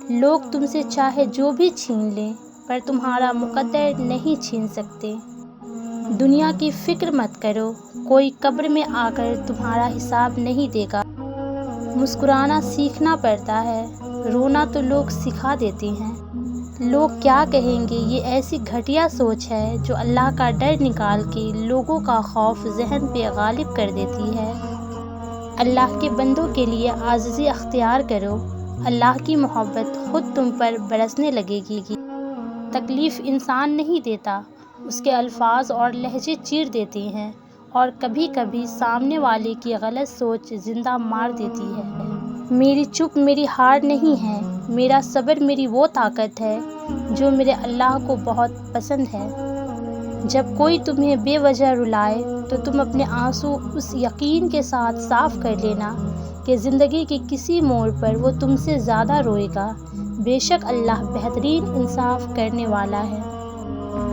لوگ تم سے چاہے جو بھی چھین لیں پر تمہارا مقدر نہیں چھین سکتے۔ دنیا کی فکر مت کرو، کوئی قبر میں آ کر تمہارا حساب نہیں دے گا۔ مسکرانا سیکھنا پڑتا ہے، رونا تو لوگ سکھا دیتے ہیں۔ لوگ کیا کہیں گے یہ ایسی گھٹیا سوچ ہے جو اللہ کا ڈر نکال کے لوگوں کا خوف ذہن پہ غالب کر دیتی ہے۔ اللہ کے بندوں کے لیے عاجزی اختیار کرو، اللہ کی محبت خود تم پر برسنے لگے گی۔ تکلیف انسان نہیں دیتا، اس کے الفاظ اور لہجے چیر دیتے ہیں، اور کبھی کبھی سامنے والے کی غلط سوچ زندہ مار دیتی ہے۔ میری چپ میری ہار نہیں ہے، میرا صبر میری وہ طاقت ہے جو میرے اللہ کو بہت پسند ہے۔ جب کوئی تمہیں بے وجہ رلائے تو تم اپنے آنسو اس یقین کے ساتھ صاف کر لینا کہ زندگی کے کسی موڑ پر وہ تم سے زیادہ روئے گا۔ بے شک اللہ بہترین انصاف کرنے والا ہے۔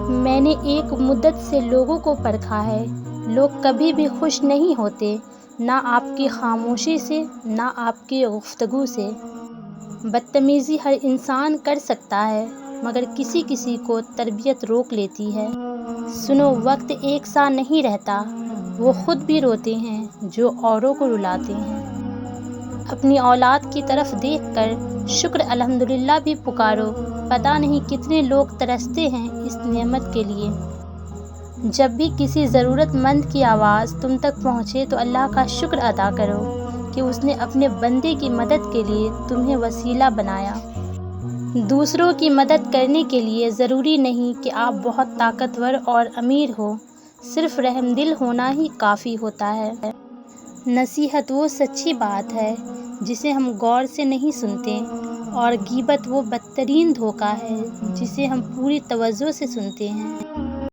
میں نے ایک مدت سے لوگوں کو پرکھا ہے، لوگ کبھی بھی خوش نہیں ہوتے، نہ آپ کی خاموشی سے نہ آپ کی گفتگو سے۔ بدتمیزی ہر انسان کر سکتا ہے مگر کسی کسی کو تربیت روک لیتی ہے۔ سنو، وقت ایک سا نہیں رہتا، وہ خود بھی روتے ہیں جو اوروں کو رلاتے ہیں۔ اپنی اولاد کی طرف دیکھ کر شکر الحمدللہ بھی پکارو، پتہ نہیں کتنے لوگ ترستے ہیں اس نعمت کے لیے۔ جب بھی کسی ضرورت مند کی آواز تم تک پہنچے تو اللہ کا شکر ادا کرو کہ اس نے اپنے بندے کی مدد کے لیے تمہیں وسیلہ بنایا۔ دوسروں کی مدد کرنے کے لیے ضروری نہیں کہ آپ بہت طاقتور اور امیر ہو، صرف رحم دل ہونا ہی کافی ہوتا ہے۔ نصیحت وہ سچی بات ہے جسے ہم غور سے نہیں سنتے، اور غیبت وہ بدترین دھوکہ ہے جسے ہم پوری توجہ سے سنتے ہیں۔